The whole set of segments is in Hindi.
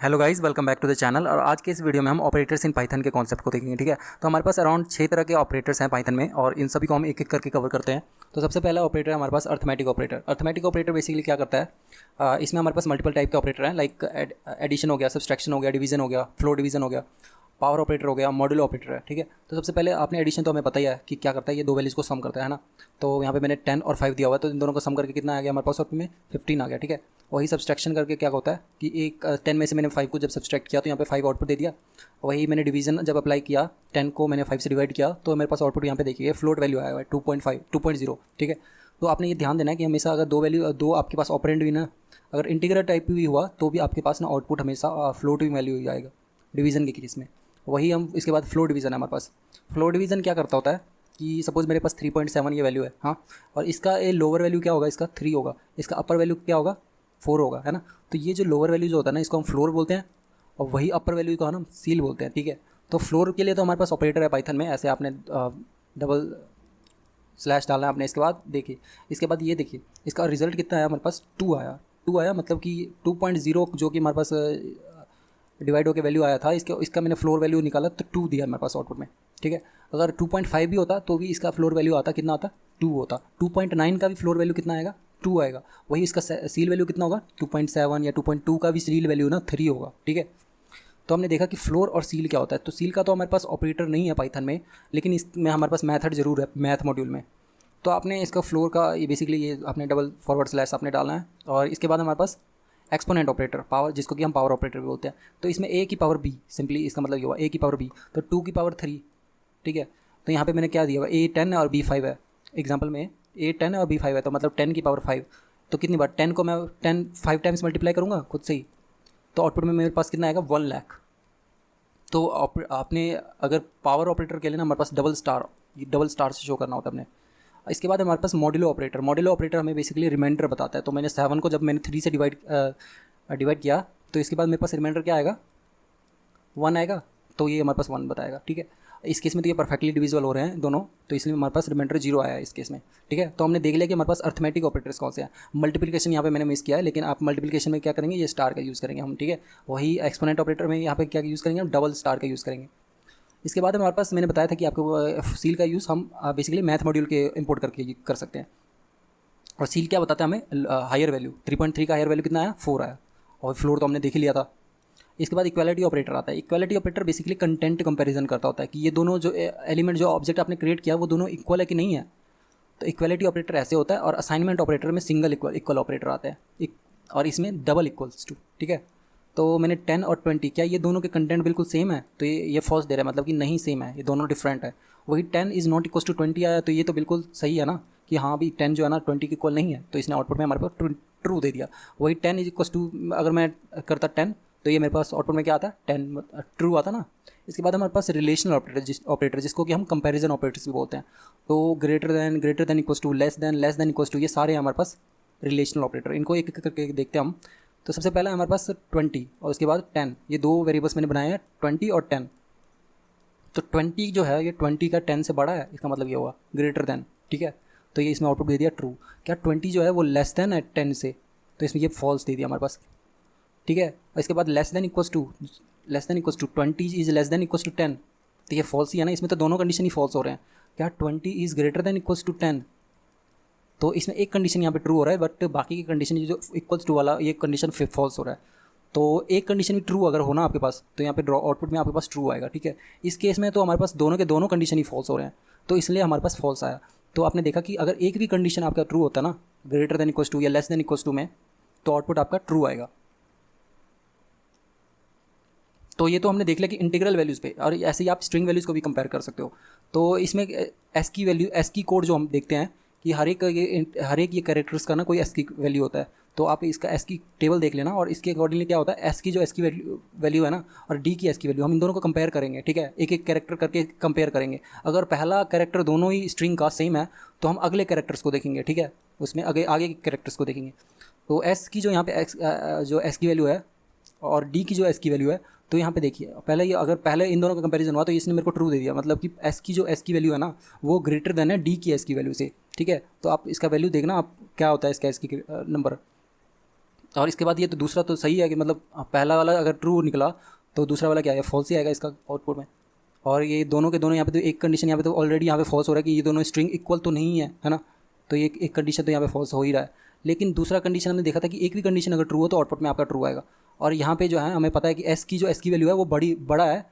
Hello guys, welcome back to the channel. और आज के इस वीडियो में हम ऑपरेटर्स इन पाइथन के कॉन्सेप्ट को देखेंगे। ठीक है, तो हमारे पास अराउंड 6 तरह के ऑपरेटर्स हैं पाइथन में और इन सभी को हम एक एक करके कवर करते हैं। तो सबसे पहला ऑपरेटर है हमारे पास arithmetic operator. Arithmetic operator basically क्या करता है, इसमें हमारे पास मल्टीपल टाइप के ऑपरेटर हैं, लाइक एडिशन हो गया, सब्सट्रैक्शन हो गया, डिवीजन हो गया, फ्लोर डिवीजन हो गया, पावर ऑपरेटर हो गया, मॉड्यूलो ऑपरेटर है। ठीक है, तो सबसे पहले आपने एडिशन तो हमें पता ही है कि क्या करता है, ये दो वैल्यूज़ को सम करता है ना। तो यहाँ पे मैंने 10 और 5 दिया हुआ है, तो इन दोनों को सम करके कितना आ गया हमारे पास, आउटपुट में 15 आ गया। ठीक है, वही सब्सट्रैक्शन करके क्या होता है कि एक 10 में से मैंने 5 को जब सब्सट्रैक्ट किया तो यहाँ पे 5 आउटपुट दे दिया। वही मैंने डिवीजन जब अप्लाई किया, 10 को मैंने 5 से डिवाइड किया तो मेरे पास आउटपुट यहाँ पे देखिए फ्लोट वैल्यू आया हुआ है 2.5 2.0। ठीक है, तो आपने ये ध्यान देना है कि हमेशा अगर दो आपके पास ऑपरेंड भी ना, अगर इंटीग्रल टाइप भी हुआ तो भी आपके पास ना आउटपुट हमेशा फ्लोट वैल्यू ही आएगा डिवीजन के केस में। वही हम इसके बाद फ्लो डिवीज़न है हमारे पास। फ्लो डिवीज़न क्या करता होता है कि सपोज़ मेरे पास 3.7 ये वैल्यू है, हाँ, और इसका ये लोअर वैल्यू क्या होगा, इसका 3 होगा, इसका अपर वैल्यू क्या होगा 4 होगा, है ना। तो ये जो लोअर वैल्यू जो होता है ना, इसको हम फ्लोर बोलते हैं और वही अपर वैल्यू को हम सील बोलते हैं। ठीक है, तो फ्लोर के लिए तो हमारे पास ऑपरेटर है पाइथन में, ऐसे आपने डबल स्लैश डालना है आपने। इसके बाद देखिए, इसके बाद ये देखिए इसका रिजल्ट कितना आया हमारे पास, 2 आया, मतलब कि 2.0 जो कि हमारे पास डिवाइड होकर वैल्यू आया था, इसका मैंने फ्लोर वैल्यू निकाला तो 2 दिया मेरे पास आउटपुट में। ठीक है, अगर 2.5 भी होता तो भी इसका फ्लोर वैल्यू आता, कितना आता, 2 होता। 2.9 का भी फ्लोर वैल्यू कितना आएगा, 2 आएगा। वही इसका सील वैल्यू कितना होगा, 2.7 या 2.2 का भी सील वैल्यू ना 3 होगा। ठीक है, तो हमने देखा कि फ्लोर और सील क्या होता है। तो सील का तो हमारे पास ऑपरेटर नहीं है पाइथन में, लेकिन इसमें हमारे पास मैथड जरूर है मैथ मॉड्यूल में। तो आपने इसका फ्लोर का ये बेसिकली ये आपने डबल फॉरवर्ड स्लैश आपने डालना है, और इसके बाद हमारे पास एक्सपोनेंट ऑपरेटर पावर, जिसको कि हम पावर ऑपरेटर भी बोलते हैं। तो इसमें a की पावर b, सिंपली इसका मतलब ये हुआ a की पावर b, तो 2 की पावर 3। ठीक है, तो यहाँ पे मैंने क्या दिया हुआ, a 10 और b 5 है। एग्जांपल में a 10 और b 5 है, तो मतलब 10 की पावर 5, तो कितनी बार 10 को मैं 5 टाइम्स मल्टीप्लाई करूँगा खुद से ही, तो आउटपुट में मेरे पास कितना आएगा, 1 लाख। तो आपने अगर पावर ऑपरेटर के लिए ना हमारे पास डबल स्टार से शो करना होता है अपने। इसके बाद हमारे पास मॉड्यूलो ऑपरेटर हमें बेसिकली रिमाइंडर बताता है। तो मैंने 7 को जब मैंने 3 से डिवाइड किया तो इसके बाद मेरे पास रिमाइंडर क्या आएगा, 1 आएगा, तो ये हमारे पास 1 बताएगा। ठीक है, इस केस में तो ये परफेक्टली डिविजिबल हो रहे हैं दोनों, तो इसलिए हमारे पास रिमाइंडर 0 आया है इस केस में। ठीक है, तो हमने देख लिया कि हमारे पास अर्थमेटिक ऑपरेटर्स कौन से हैं। मल्टीप्लिकेशन यहाँ पे मैंने मिस किया है, लेकिन आप मल्टीप्लिकेशन में क्या करेंगे, ये स्टार का यूज़ करेंगे हम। ठीक है, वही एक्सपोनेंट ऑपरेटर में यहाँ पे क्या यूज़ करेंगे, हम डबल स्टार का यूज़ करेंगे। इसके बाद हमारे पास मैंने बताया था कि आपको सील का यूज़ हम बेसिकली मैथ मॉड्यूल के इंपोर्ट करके कर सकते हैं। और सील क्या बताता है हमें, हायर वैल्यू 3.3 का हायर वैल्यू कितना आया, 4 आया, और फ्लोर तो हमने देख ही लिया था। इसके बाद इक्वालिटी ऑपरेटर आता है। Equality operator basically content comparison करता होता है कि ये दोनों जो एलिमेंट जो ऑब्जेक्ट आपने क्रिएट किया वो दोनों इक्वल है कि नहीं है। तो इक्वालिटी ऑपरेटर ऐसे होता है। और असाइनमेंट ऑपरेटर में सिंगल इक्वल ऑपरेटर आता है, और इसमें डबल इक्वल्स टू। ठीक है, तो मैंने 10 और 20, क्या ये दोनों के कंटेंट बिल्कुल सेम है, तो ये फॉल्स दे रहा है, मतलब कि नहीं सेम है, ये दोनों डिफरेंट है। वही 10 इज़ नॉट इक्वल टू 20 आया, तो ये तो बिल्कुल सही है ना कि हाँ भी 10 जो है ना 20 के इक्वल नहीं है, तो इसने आउटपुट में हमारे पास ट्रू दे दिया। वही 10 इज इक्वल टू, अगर मैं करता 10 तो ये मेरे पास आउटपुट में क्या आता है, 10 ट्रू आता ना। इसके बाद हमारे पास रिलेशनल ऑपरेटर जिसको कि हम कंपैरिजन ऑपरेटर्स भी बोलते हैं। तो greater than equal to, less than equal to, ये सारे हैं हमारे पास रिलेशनल ऑपरेटर। इनको एक एक करके देखते हैं हम। तो सबसे पहला हमारे पास 20 और उसके बाद 10, ये दो वेरिएबल्स मैंने बनाए हैं 20 और 10। तो 20 जो है ये 20 का 10 से बड़ा है, इसका मतलब ये हुआ ग्रेटर देन। ठीक है, तो ये इसमें आउटपुट दे दिया ट्रू। क्या 20 जो है वो लेस देन है 10 से, तो इसमें ये फॉल्स दे दिया हमारे पास। ठीक है, और इसके बाद less than equals to 20 is less than equals to 10, तो ये फॉल्स ही है ना, इसमें तो दोनों कंडीशन ही फॉल्स हो रहे हैं। क्या 20 is greater than equals to 10, तो इसमें एक कंडीशन यहाँ पे ट्रू हो रहा है, बट बाकी की कंडीशन जो इक्वल्स टू वाला ये कंडीशन फॉल्स हो रहा है। तो एक कंडीशन भी ट्रू अगर होना आपके पास, तो यहाँ पे ड्रॉ आउटपुट में आपके पास ट्रू आएगा। ठीक है, इस केस में तो हमारे पास दोनों के दोनों कंडीशन ही फॉल्स हो रहे हैं, तो इसलिए हमारे पास फॉल्स आया। तो आपने देखा कि अगर एक भी कंडीशन आपका ट्रू होता है ना, ग्रेटर देन इक्वल्स टू या लेस देन इक्वल्स टू में, तो आउटपुट आपका ट्रू आएगा। तो ये तो हमने देख लिया कि इंटीग्रल वैल्यूज़ पे, और ऐसे ही आप स्ट्रिंग वैल्यूज़ को भी कंपेयर कर सकते हो। तो इसमें एस की वैल्यू, एस की कोड जो हम देखते हैं कि हर एक ये कैरेक्टर्स का ना कोई एस की वैल्यू होता है। तो आप इसका एस की टेबल देख लेना, और इसके अकॉर्डिंगली क्या होता है, एस की जो एस की वैल्यू है ना, और डी की एस की वैल्यू, हम इन दोनों को कंपेयर करेंगे। ठीक है, एक एक कैरेक्टर करके कंपेयर करेंगे। अगर पहला कैरेक्टर दोनों ही स्ट्रिंग का सेम है तो हम अगले कैरेक्टर्स को देखेंगे। ठीक है, उसमें आगे के कैरेक्टर्स को देखेंगे। तो एस की जो यहाँ पे जो एस की वैल्यू है और डी की जो एस की वैल्यू है, तो यहाँ पे देखिए पहले ये अगर पहले इन दोनों का कंपैरिजन हुआ तो इसने मेरे को ट्रू दे दिया, मतलब कि एस की जो एस की वैल्यू है ना वो ग्रेटर देन है डी की एस की वैल्यू से। ठीक है, तो आप इसका वैल्यू देखना आप क्या होता है इसका एस की नंबर। और इसके बाद ये तो दूसरा तो सही है कि मतलब पहला वाला अगर ट्रू निकला तो दूसरा वाला क्या है, फॉल्स ही आएगा इसका आउटपुट में। और ये दोनों के दोनों यहाँ पे तो एक कंडीशन यहाँ पे तो ऑलरेडी यहाँ पे फॉल्स हो रहा है कि ये दोनों स्ट्रिंग इक्वल तो नहीं है ना, तो ये एक कंडीशन तो यहाँ पे फॉल्स हो ही रहा है। लेकिन दूसरा कंडीशन हमने देखा था कि एक भी कंडीशन अगर ट्रू हो तो आउटपुट में आपका ट्रू आएगा। और यहाँ पे जो है हमें पता है कि एस की वैल्यू है वो बड़ा है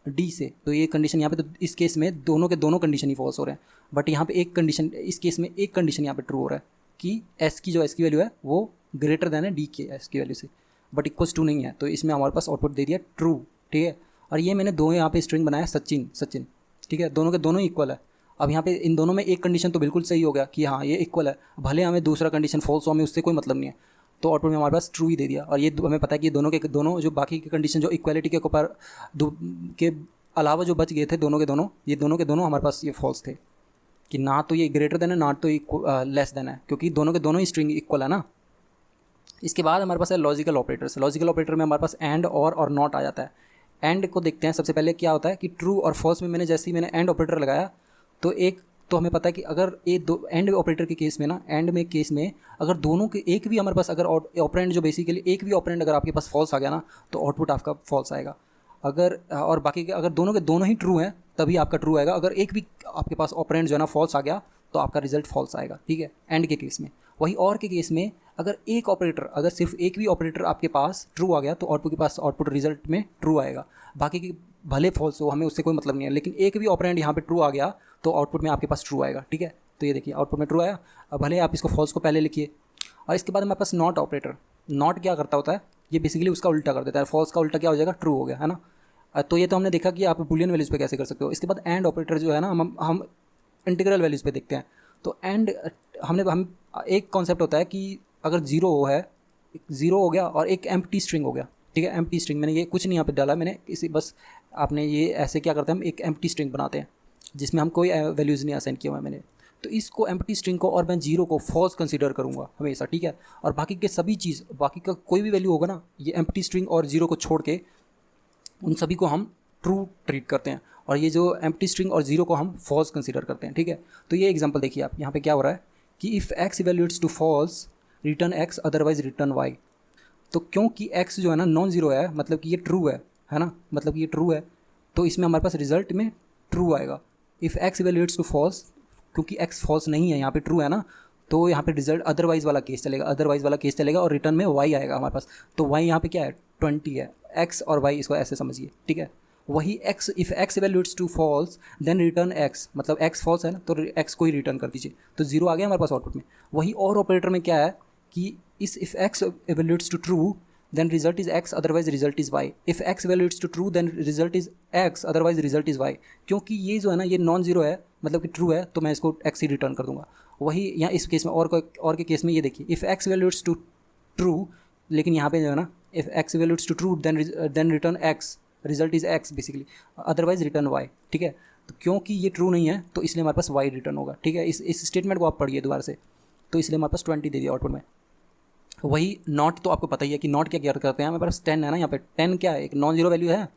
डी से, तो ये कंडीशन यहाँ पे तो इस केस में दोनों के दोनों कंडीशन ही फॉल्स हो रहे हैं। बट यहाँ पे एक कंडीशन, इस केस में एक कंडीशन यहाँ पे ट्रू हो रहा है कि एस की वैल्यू है वो ग्रेटर देन है डी के एस की वैल्यू से, बट इक्वल्स टू नहीं है, तो इसमें हमारे पास आउटपुट दे दिया ट्रू। ठीक है, और ये मैंने दो यहाँ पे स्ट्रिंग बनाया सचिन। ठीक है, दोनों के दोनों इक्वल है। अब यहाँ पे इन दोनों में एक कंडीशन तो बिल्कुल सही हो गया कि हाँ ये इक्वल है, भले हमें दूसरा कंडीशन फॉल्स हो, हमें उससे कोई मतलब नहीं है, तो आउटपुट में हमारे पास ट्रू ही दे दिया। और ये हमें पता है कि दोनों के दोनों जो बाकी की कंडीशन जो इक्वालिटी के ऊपर के अलावा जो बच गए थे दोनों के दोनों, ये दोनों के दोनों हमारे पास ये फॉल्स थे कि ना तो ये ग्रेटर देन है ना तो लेस देन है, क्योंकि दोनों के दोनों ही स्ट्रिंग इक्वल है ना। इसके बाद हमारे पास है लॉजिकल ऑपरेटर्स। लॉजिकल ऑपरेटर में हमारे पास एंड और नॉट आ जाता है। एंड को देखते हैं सबसे पहले क्या होता है कि ट्रू और फॉल्स में मैंने एंड ऑपरेटर लगाया तो हमें पता है कि अगर ये दो एंड ऑपरेटर के केस में ना, केस में अगर दोनों के एक भी हमारे पास अगर ऑपरेंड जो बेसिकली एक भी ऑपरेंड अगर आपके पास फॉल्स आ गया ना तो आउटपुट आपका फॉल्स आएगा। अगर और बाकी के अगर दोनों के दोनों ही ट्रू हैं तभी आपका ट्रू आएगा। अगर एक भी आपके पास ऑपरेंड जो है ना फॉल्स आ गया तो आपका रिजल्ट फॉल्स आएगा। ठीक है, एंड के केस में। वही और के केस में अगर सिर्फ एक भी ऑपरेटर आपके पास ट्रू आ गया तो आउटपुट रिजल्ट में ट्रू आएगा। बाकी की भले फॉल्स हो, हमें उससे कोई मतलब नहीं है, लेकिन एक भी ऑपरेंड यहाँ पे ट्रू आ गया तो आउटपुट में आपके पास ट्रू आएगा। ठीक है, तो ये देखिए आउटपुट में ट्रू आया। अब भले आप इसको फॉल्स को पहले लिखिए। और इसके बाद हमारे पास नॉट ऑपरेटर। नॉट क्या करता होता है, ये बेसिकली उसका उल्टा कर देता है। फॉल्स का उल्टा क्या हो जाएगा, ट्रू हो गया, है ना। तो ये तो हमने देखा कि आप बुलियन वैल्यूज़ पे कैसे कर सकते हो। इसके बाद एंड ऑपरेटर जो है ना हम इंटीग्रल वैल्यूज़ पे देखते हैं। तो एंड हम एक कॉन्सेप्ट होता है कि अगर ज़ीरो हो गया और एक एम्प्टी स्ट्रिंग हो गया। ठीक है, एम्प्टी स्ट्रिंग मैंने ये कुछ नहीं यहाँ पे डाला, मैंने इसी बस आपने ये ऐसे क्या करते हैं, हम एक एम्प्टी स्ट्रिंग बनाते हैं जिसमें हम कोई वैल्यूज़ नहीं असाइन किया हुआ है मैंने। तो इसको एम्प्टी स्ट्रिंग को और मैं जीरो को फॉल्स कंसीडर करूँगा हमेशा। ठीक है, और बाकी के सभी चीज़, बाकी का कोई भी वैल्यू होगा ना, ये एम्प्टी स्ट्रिंग और जीरो को छोड़ के उन सभी को हम ट्रू ट्रीट करते हैं, और ये जो एम्प्टी स्ट्रिंग और जीरो को हम फॉल्स कंसीडर करते हैं। ठीक है, तो ये एग्जांपल देखिए आप, यहाँ पे क्या हो रहा है कि if x evaluates to false return x otherwise return y. तो क्योंकि एक्स जो है ना नॉन जीरो है, मतलब कि ये ट्रू है ना, मतलब कि ये ट्रू है, तो इसमें हमारे पास रिजल्ट में ट्रू आएगा। If x evaluates to false, क्योंकि एक्स फॉल्स नहीं है, यहाँ पे ट्रू है ना, तो यहाँ पे रिजल्ट अदरवाइज वाला केस चलेगा और रिटर्न में वाई आएगा हमारे पास। तो वाई यहाँ पे क्या है, 20 है। एक्स और वाई इसको ऐसे समझिए। ठीक है, वही x, if x evaluates to false then return x, मतलब एक्स फॉल्स है ना, तो एक्स को ही रिटर्न कर दीजिए, तो जीरो आ गया हमारे पास आउटपुट में। वही और ऑपरेटर में क्या है कि if x evaluates to true then result is x otherwise result is y, if x evaluates to true then result is x otherwise result is y। क्योंकि ये जो है ना ये नॉन जीरो है, मतलब कि ट्रू है, तो मैं इसको x ही रिटर्न कर दूंगा। वही यहाँ इस केस में और के केस में ये देखिए, if x evaluates to true, लेकिन यहाँ पे जो है ना if x evaluates to true then return x, result is x basically, otherwise return y। ठीक है, तो क्योंकि ये ट्रू नहीं है तो इसलिए हमारे पास y रिटर्न होगा। ठीक है, इस स्टेटमेंट को आप पढ़िए दोबारा से, तो इसलिए हमारे पास 20 दे दिया आउटपुट में। वही नॉट तो आपको पता ही है कि नॉट क्या करते हैं, हमारे पास 10 है ना, यहाँ पे 10 क्या है, एक नॉन जीरो वैल्यू है।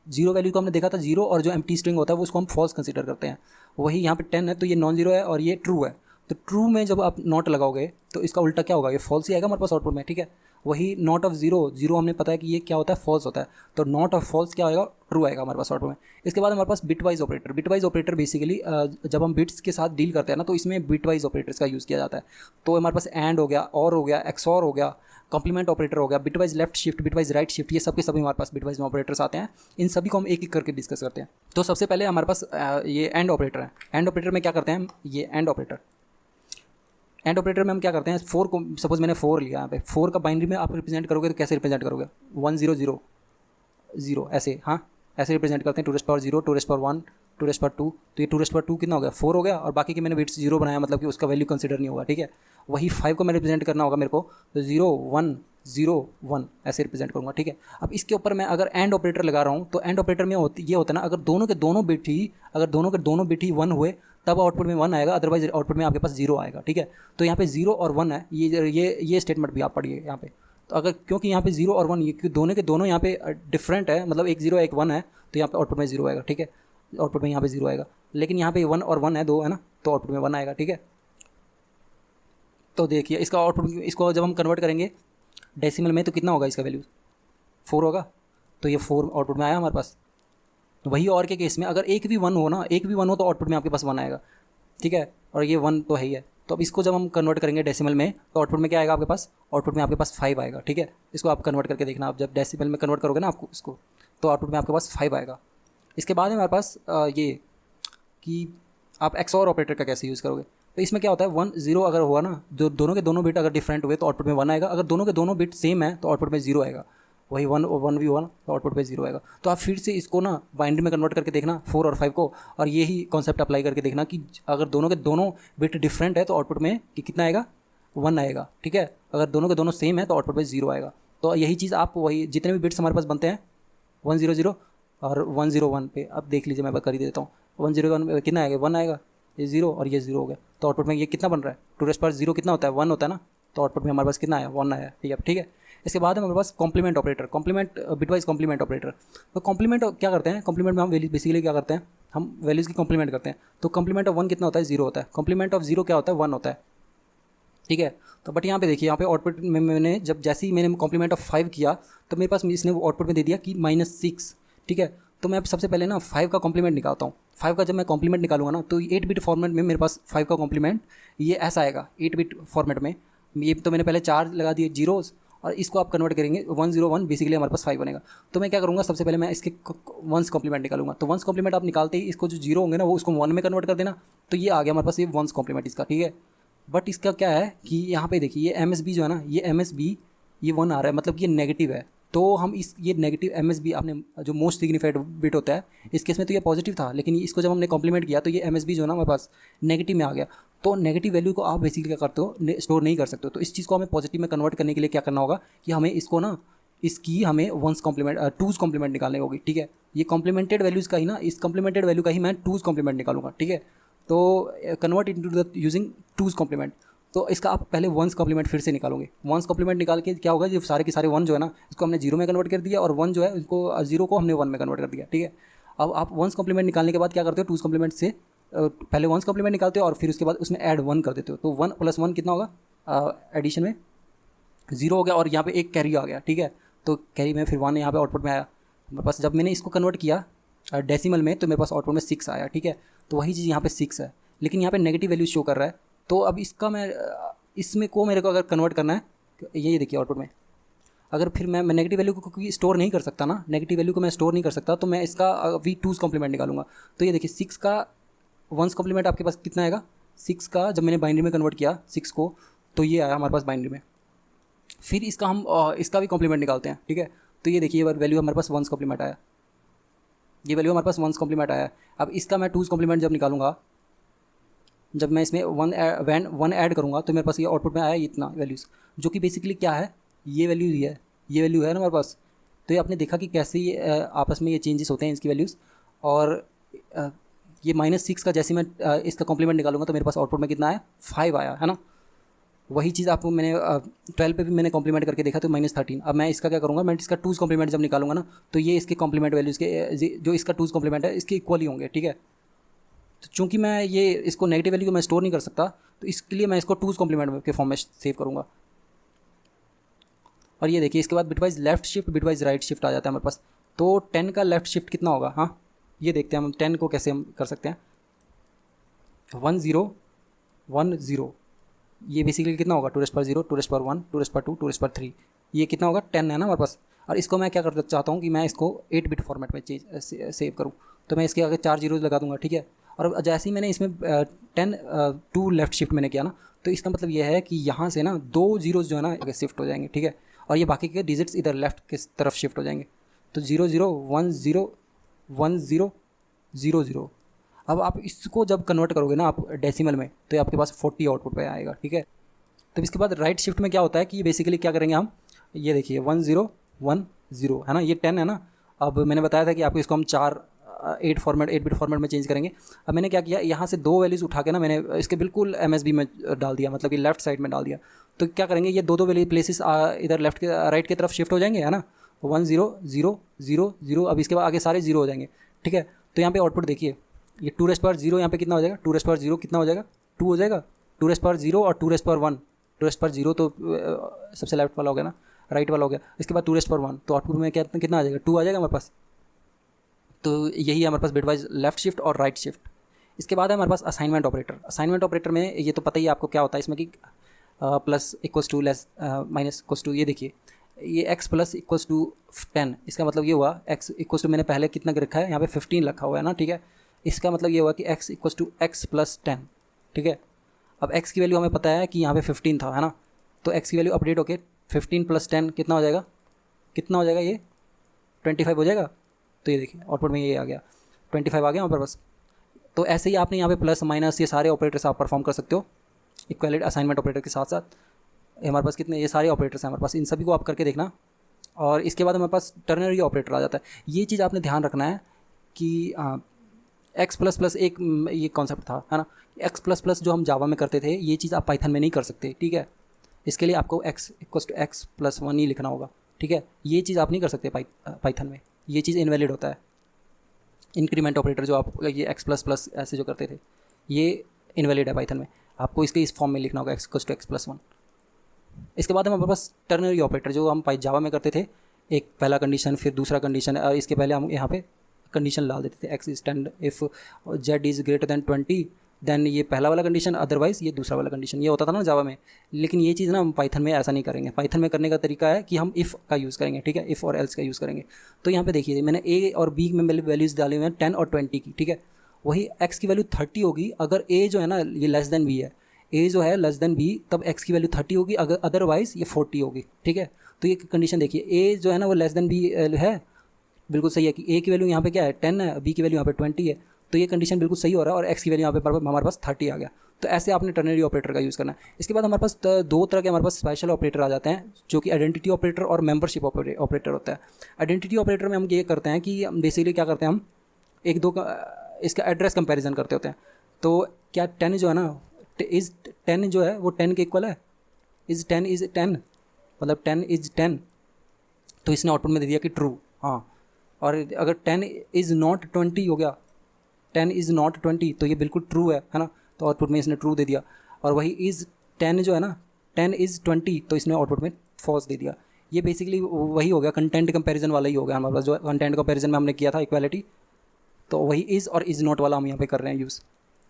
जीरो वैल्यू को हमने देखा था, जीरो और जो एम्प्टी स्ट्रिंग होता है वो उसको हम फॉल्स कंसीडर करते हैं। वही यहाँ पे 10 है, तो ये नॉन जीरो है और ये ट्रू है। तो ट्रू में जब आप नॉट लगाओगे तो इसका उल्टा क्या होगा, ये फॉल्स ही आएगा हमारे पास आउटपुट में। ठीक है, वही नॉट ऑफ जीरो हमने पता है कि ये क्या होता है, फॉल्स होता है, तो नॉट ऑफ फॉल्स क्या आएगा, ट्रू आएगा हमारे पास आउटपुट में। इसके बाद हमारे पास बिटवाइज ऑपरेटर बेसिकली जब हम बिट्स के साथ डील करते हैं ना, तो इसमें बिटवाइज ऑपरेटर्स का यूज़ किया जाता है। तो हमारे पास एंड हो गया, और हो गया, एक्सऑर हो गया, कॉम्प्लीमेंट ऑपरेटर हो गया, bitwise left shift, bitwise right shift, ये सब के सभी हमारे पास बिटवाइज ऑपरेटर्स आते हैं। इन सभी को हम एक एक करके डिस्कस करते हैं। तो सबसे पहले हमारे पास ये एंड ऑपरेटर है। एंड ऑपरेटर में क्या करते हैं, ये एंड ऑपरेटर में हम क्या करते हैं, 4 को सपोज मैंने 4 लिया, यहाँ पे 4 का बाइनरी में आप रिप्रेजेंट करोगे तो कैसे रिप्रेजेंट करोगे, 1 0 0 0 ऐसे, हाँ ऐसे रिप्रेजेंट करते हैं। 2 raised power 0, 2 raised power 1, 2 raised power 2, तो ये 2 raised power 2 कितना हो गया, 4 हो गया, और बाकी के मैंने बिट्स 0 बनाया, मतलब कि उसका वैल्यू कंसिडर नहीं होगा। ठीक है, वही 5 को मैं रिप्रेजेंट करना होगा मेरे को, तो 0 1 0 1 ऐसे रिप्रेजेंट करूँगा। ठीक है, अब इसके ऊपर मैं अगर एंड ऑपरेटर लगा रहा हूँ तो एंड ऑपरेटर में ये होता है ना, अगर दोनों के दोनों बिट ही 1 हुए तब आउटपुट में 1 आएगा, अदरवाइज आउटपुट में आपके पास 0 आएगा। ठीक है, तो यहाँ पे 0 और 1 है, ये स्टेटमेंट भी आप पढ़िए यहाँ पे। तो अगर क्योंकि यहाँ पे 0 और 1 ये दोनों के दोनों यहाँ पे डिफरेंट है, मतलब एक 0 एक 1 है, तो यहाँ पे आउटपुट में 0 आएगा। ठीक है, आउटपुट में यहाँ पे 0 आएगा, लेकिन यहाँ पे 1 और 1 है, 2 है ना, तो आउटपुट में 1 आएगा। ठीक है, तो देखिए इसका आउटपुट, इसको जब हम कन्वर्ट करेंगे डेसिमल में तो कितना होगा इसका वैल्यू, 4 होगा, तो ये 4 आउटपुट में आया हमारे पास। वही और के केस में अगर एक भी 1 हो ना, एक भी 1 हो तो आउटपुट में आपके पास 1 आएगा, ठीक है, और ये 1 तो है ही है। तो अब इसको जब हम कन्वर्ट करेंगे डेसिमल में तो आउटपुट में क्या आएगा आपके पास, आउटपुट में आपके पास 5 आएगा, ठीक है। इसको आप कन्वर्ट करके देखना, आप जब डेसिमल में कन्वर्ट करोगे ना आपको इसको, तो आउटपुट में आपके पास 5 आएगा। इसके बाद में हमारे पास ये कि आप XOR ऑपरेटर का कैसे यूज़ करोगे। तो इसमें क्या होता है, 1 0 अगर हुआ ना, जो दोनों के दोनों बिट अगर डिफरेंट हुए तो आउटपुट में 1 आएगा, अगर दोनों के दोनों बिट सेम है तो आउटपुट में 0 आएगा। वही 1 भी हुआ ना तो आउटपुट पे 0 आएगा। तो आप फिर से इसको ना बाइनरी में कन्वर्ट करके देखना 4 और 5 को, और यही कॉन्सेप्ट अप्लाई करके देखना कि अगर दोनों के दोनों बिट डिफरेंट है तो आउटपुट में कि कितना आएगा, 1 आएगा, ठीक है। अगर दोनों के दोनों सेम है तो आउटपुट पे 0 आएगा। तो यही चीज़ आप वही जितने भी बिट्स हमारे पास बनते हैं 100 और 101 पे, अब देख लीजिए मैं कर ही देता हूँ। 101 पे कितना आएगा, 1 आएगा, ये 0 और ये 0 हो गया, तो आउटपुट में ये कितना बन रहा है, 2⁻0 कितना होता है, 1 होता है ना, तो आउटपुट में हमारे पास कितना आया, 1 आया, ठीक है। इसके बाद हमारे पास complement operator, complement bitwise complement operator. तो कॉम्प्लीमेंट क्या करते हैं, कॉम्प्लीमेंट में हम बेसिकली क्या करते हैं, हम वैल्यूज़ की कॉम्प्लीमेंट करते हैं। तो कॉम्प्लीमेंट ऑफ 1 कितना होता है, 0 होता है, कॉम्प्लीमेंट ऑफ 0 क्या होता है, 1 होता है, ठीक है। तो बट यहाँ पे देखिए, यहाँ पे आउटपुट में मैंने जब जैसे ही मैंने कॉम्प्लीमेंट ऑफ 5 किया तो मेरे पास इसने आउटपुट में दे दिया कि -6, ठीक है। तो मैं सबसे पहले ना 5 का कॉम्प्लीमेंट निकालता हूँ। 5 का जब मैं कॉम्प्लीमेंट निकालूंगा ना तो 8 बिट फॉर्मेट में मेरे पास 5 का कॉम्प्लीमेंट ये ऐसा आएगा, 8 बिट फॉर्मेट में। ये तो मैंने पहले 4 लगा दिए जीरोस, और इसको आप कन्वर्ट करेंगे 101, बेसिकली हमारे पास 5 बनेगा। तो मैं क्या करूँगा, सबसे पहले मैं इसके वंस कॉम्प्लीमेंट निकालूंगा। तो वंस कॉम्प्लीमेंट आप निकालते ही इसको जो 0 होंगे ना वो उसको 1 में कन्वर्ट कर देना, तो ये आ गया हमारे पास ये वंस कॉम्प्लीमेंट इसका, ठीक है। बट इसका क्या है कि यहाँ पे देखिए ये MSB जो है ना, ये MSB ये 1 आ रहा है, मतलब ये नेगेटिव है। तो हम इस ये नेगेटिव MSB आपने जो मोस्ट सिग्निफाइड बिट होता है, इस केस में तो ये पॉजिटिव था, लेकिन इसको जब हमने कॉम्प्लीमेंट किया तो ये MSB जो है ना हमारे पास नेगेटिव में आ गया। तो नेगेटिव वैल्यू को आप बेसिकली क्या करते हो, स्टोर नहीं कर सकते हो। तो इस चीज़ को हमें पॉजिटिव में कन्वर्ट करने के लिए क्या करना होगा कि हमें इसको ना इसकी हमें वंस कॉम्प्लीमेंट टूज़ कॉम्प्लीमेंट निकालने होगी, ठीक है। ये कॉम्प्लीमेंटेड वैल्यूज़ का ही ना, इस कॉम्प्लीमेंटेड वैल्यू का ही मैं टूज़ कॉम्प्लीमेंट निकालूंगा, ठीक है। तो convert into the using two's complement. तो इसका आप पहले वंस कॉम्प्लीमेंट फिर से निकालोगे। वंस कॉम्प्लीमेंट निकाल के क्या होगा, जो सारे के सारे 1 जो है ना इसको हमने 0 में कन्वर्ट कर दिया, और 1 जो है इसको 0 को हमने 1 में कन्वर्ट कर दिया, ठीक है। अब आप वंस कॉम्प्लीमेंट निकालने के बाद क्या करते हो, टूज़ कॉम्प्लीमेंट से पहले वंस कॉम्प्लीमेंट निकालते हो और फिर उसके बाद उसमें ऐड 1 कर देते हो। तो 1 + 1 कितना होगा, एडिशन में 0 हो गया, और यहाँ पे एक कैरी आ गया, ठीक है। तो कैरी में फिर 1 यहाँ पे आउटपुट में आया मेरे पास। जब मैंने इसको कन्वर्ट किया डेसिमल में तो मेरे पास आउटपुट में 6 आया, ठीक है। तो वही चीज़ यहाँ पे 6 है, लेकिन यहाँ पे नेगेटिव वैल्यू शो कर रहा है। तो अब इसका मैं इसमें को मेरे को अगर कन्वर्ट करना है, ये देखिए आउटपुट में अगर फिर मैं नेगेटिव वैल्यू को क्योंकि स्टोर नहीं कर सकता ना, नेगेटिव वैल्यू को मैं स्टोर नहीं कर सकता, तो मैं इसका अभी 2's कॉम्प्लीमेंट निकालूंगा। तो ये देखिए 6 का वंस कॉम्प्लीमेंट आपके पास कितना आएगा, 6 का जब मैंने बाइनरी में कन्वर्ट किया 6 को, तो ये आया हमारे पास बाइनरी में। फिर इसका हम इसका भी कॉम्प्लीमेंट निकालते हैं, ठीक है। तो ये देखिए वैल्यू हमारे पास वंस कॉम्प्लीमेंट आया, ये वैल्यू हमारे पास वंस कॉम्प्लीमेंट आया। अब इसका मैं 2's कॉम्प्लीमेंट जब निकालूंगा, जब मैं इसमें 1 ऐड करूँगा तो मेरे पास ये आउटपुट में आया इतना वैल्यूज़, जो कि बेसिकली क्या है, ये वैल्यू ही है, ये वैल्यू है ना हमारे पास। तो ये आपने देखा कि कैसे ये आपस में ये चेंजेस होते हैं इसकी वैल्यूज़। और ये -6 का जैसे मैं इसका कॉम्प्लीमेंट निकालूंगा तो मेरे पास आउटपुट में कितना आया, 5 आया, है ना। वही चीज़ आपको मैंने 12 पे भी मैंने कॉम्प्लीमेंट करके देखा तो -13। अब मैं इसका क्या करूँगा, मैं इसका 2's कॉम्प्लीमेंट जब निकालूंगा ना तो ये इसके कॉम्प्लीमेंट वैल्यूज़ के जो इसका 2's कॉम्प्लीमेंट है इसके इक्वल ही होंगे, ठीक है। तो चूँकि मैं ये इसको नेगेटिव वैल्यू को मैं स्टोर नहीं कर सकता, तो इसके लिए मैं इसको 2's कॉम्प्लीमेंट के फॉर्म में सेव करूँगा। और ये देखिए इसके बाद bitwise left shift, bitwise right shift आ जाता है हमारे पास। तो 10 का लेफ्ट शिफ्ट कितना होगा, हाँ ये देखते हैं हम 10 को कैसे हम कर सकते हैं। 1 0 1 0, ये बेसिकली कितना होगा, 2⁻0 2⁻1 2⁻2 2⁻3, ये कितना होगा 10 है ना हमारे पास। और इसको मैं क्या करना चाहता हूँ कि मैं इसको 8 बिट फॉर्मेट में सेव करूँ, तो मैं इसके आगे 4 जीरोज़ लगा दूंगा, ठीक है। और जैसे ही मैंने इसमें 2 लेफ़्ट शिफ्ट मैंने किया ना, तो इसका मतलब ये है कि यहाँ से ना 2 जीरोज़ जो है ना आगे शिफ्ट हो जाएंगे, ठीक है। और ये बाकी के डिजिट्स इधर लेफ्ट की तरफ शिफ्ट हो जाएंगे। तो 0 0 1 0 1 0 0 0। अब आप इसको जब कन्वर्ट करोगे ना आप डेसिमल में, तो ये आपके पास 40 आउटपुट पे आएगा, ठीक है। तो इसके बाद राइट शिफ्ट में क्या होता है कि ये बेसिकली क्या करेंगे हम, ये देखिए 1 0 1 0 है ना, ये 10 है ना। अब मैंने बताया था कि आपको इसको हम 8 बिट फॉर्मेट में चेंज करेंगे। अब मैंने क्या किया, यहाँ से 2 वैल्यूज़ उठा के ना मैंने इसके बिल्कुल MSB में डाल दिया, मतलब कि लेफ्ट साइड में डाल दिया। तो क्या करेंगे, ये 2 वैल्यू प्लेसेस इधर लेफ्ट के राइट की तरफ शिफ्ट हो जाएंगे, है ना। 1 0 0 0 0, अब इसके बाद आगे सारे 0 हो जाएंगे, ठीक है। तो यहाँ पे आउटपुट देखिए, ये 2⁻0 यहाँ पे कितना हो जाएगा, 2⁻0 कितना हो जाएगा, 2 हो जाएगा, 2⁻0 और 2⁻1, 2⁻0 तो सबसे लेफ्ट वाला हो गया ना, राइट वाला हो गया। इसके बाद 2^1, तो आउटपुट में क्या कितना आ जाएगा, 2 आ जाएगा हमारे पास। तो यही है हमारे पास बिटवाइज लेफ्ट शिफ्ट और राइट शिफ्ट। इसके बाद है हमारे पास असाइनमेंट ऑपरेटर। असाइनमेंट ऑपरेटर में ये तो पता ही है आपको क्या होता है इसमें कि plus equals to less minus equals to, ये देखिए ये x प्लस इक्वल्स टू 10, इसका मतलब ये हुआ x इक्वल्स टू, मैंने पहले कितना रखा है यहाँ पे 15 रखा हुआ है ना, ठीक है। इसका मतलब ये हुआ कि x equals to x plus 10, ठीक है। अब x की वैल्यू हमें पता है कि यहाँ पे 15 था, है ना, तो x की वैल्यू अपडेट होके 15 प्लस 10 कितना हो जाएगा, कितना हो जाएगा ये 25 हो जाएगा। तो ये देखिए आउटपुट में ये आ गया 25 आ गया हमारे पास। तो ऐसे ही आपने यहाँ पे प्लस माइनस ये सारे ऑपरेटर्स आप परफॉर्म कर सकते हो इक्वलिटी असाइनमेंट ऑपरेटर के साथ साथ। हमारे पास कितने ये सारे ऑपरेटर्स हैं हमारे पास, इन सभी को आप करके देखना। और इसके बाद हमारे पास टर्नरी ऑपरेटर आ जाता है। ये चीज़ आपने ध्यान रखना है कि एक्स प्लस प्लस एक ये कॉन्सेप्ट था, है ना, एक्स प्लस प्लस जो हम जावा में करते थे ये चीज़ आप पाइथन में नहीं कर सकते, ठीक है। इसके लिए आपको x equals to x plus 1 ही लिखना होगा, ठीक है। ये चीज़ आप नहीं कर सकते पाइथन में, ये चीज़ इनवैलिड होता है। इंक्रीमेंट ऑपरेटर जो आप ये एक्स प्लस प्लस ऐसे जो करते थे ये इनवैलिड है पाइथन में, आपको इसके इस फॉर्म में लिखना होगा x equals to x plus 1। इसके बाद हमारे पास टर्नरी ऑपरेटर जो हम जावा में करते थे, एक पहला कंडीशन फिर दूसरा कंडीशन, इसके पहले हम यहाँ पे कंडीशन डाल देते थे x is 10 if z is greater than 20, then ये पहला वाला कंडीशन, अदरवाइज़ ये दूसरा वाला कंडीशन, ये होता था ना जावा में। लेकिन ये चीज़ ना हम पाइथन में ऐसा नहीं करेंगे। पाइथन में करने का तरीका है कि हम इफ़ का यूज़ करेंगे, ठीक है, इफ़ और एल्स का यूज़ करेंगे। तो यहाँ पे देखिए मैंने ए और बी में वैल्यूज़ डाली हुई हैं 10 और 20 की, ठीक है। वही एक्स की वैल्यू 30 होगी अगर ए जो है ना ये लेस देन बी है, ए जो है लेस देन बी, तब एक्स की वैल्यू 30 होगी, अगर अदरवाइज़ ये 40 होगी, ठीक है। तो ये कंडीशन देखिए, ए जो है ना वो लेस देन बी है, बिल्कुल सही है कि ए की वैल्यू यहाँ पे क्या है 10 है, बी की वैल्यू यहाँ पे 20 है, तो ये कंडीशन बिल्कुल सही हो रहा है और एक्स की वैल्यू यहाँ पे हमारे पास 30 आ गया। तो ऐसे आपने टर्नरी ऑपरेटर का यूज़ करना है। इसके बाद हमारे पास दो तरह के हमारे पास स्पेशल ऑपरेटर आ जाते हैं जो कि आइडेंटिटी ऑपरेटर और मेंबरशिप ऑपरेटर होता है। आइडेंटिटी ऑपरेटर में हम ये करते हैं कि बेसिकली क्या करते हैं, हम एक दो इसका एड्रेस कंपेरिजन करते होते हैं। तो क्या 10 जो है ना इज़ 10 जो है वो 10 के इक्वल है, इज़ 10 मतलब 10 इज़ 10, तो इसने आउटपुट में दे दिया कि ट्रू, हाँ। और अगर 10 इज़ नॉट 20 हो गया, 10 इज़ नॉट 20, तो ये बिल्कुल ट्रू है ना, तो आउटपुट में इसने ट्रू दे दिया। और वही इज़ 10 जो है ना 10 इज़ 20, तो इसने आउटपुट में फॉल्स दे दिया। ये बेसिकली वही हो गया, कंटेंट कंपैरिजन वाला ही हो गया हमारे पास, जो कंटेंट कंपैरिजन में हमने किया था इक्वालिटी, तो वही इज़ और इज़ नॉट वाला हम यहाँ पे कर रहे हैं यूज़,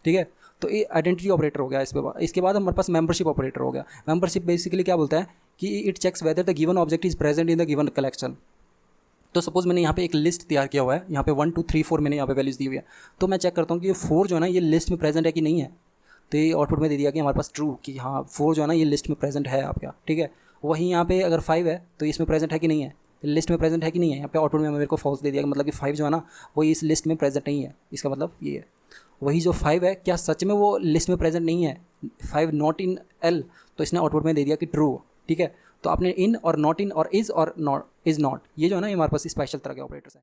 ठीक है। तो ये आइडेंटिटी ऑपरेटर हो गया। इसके बाद हमारे पास मेंबरशिप ऑपरेटर हो गया। मेंबरशिप बेसिकली क्या बोलता है कि it checks whether the given object is present in the given collection. तो सपोज मैंने यहाँ पे एक लिस्ट तैयार किया हुआ है, यहाँ पे 1 2 3 4 मैंने यहाँ पे वैल्यूज़ दी हुई है, तो मैं चेक करता हूँ कि ये 4 जो है ना ये लिस्ट में प्रेजेंट है कि नहीं है। तो ये आउटपुट में दे दिया कि हमारे पास ट्रू, कि हाँ 4 जो है ना ये लिस्ट में प्रेजेंट है आपका, ठीक है। वहीं यहाँ पे अगर 5 है तो इसमें प्रेजेंट है कि नहीं है, लिस्ट में प्रेजेंट है कि नहीं है। यहाँ पे आउटपुट में मेरे को फॉल्स दे दिया, मतलब कि 5 जो है ना वो इस लिस्ट में प्रेजेंट नहीं है। इसका मतलब ये है, वही जो 5 है क्या सच में वो लिस्ट में प्रेजेंट नहीं है, 5 नॉट इन एल, तो इसने आउटपुट में दे दिया कि ट्रू, ठीक है। तो आपने इन और नॉट इन और इज़ नॉट, ये जो है ना ये हमारे पास स्पेशल तरह के ऑपरेटर्स हैं।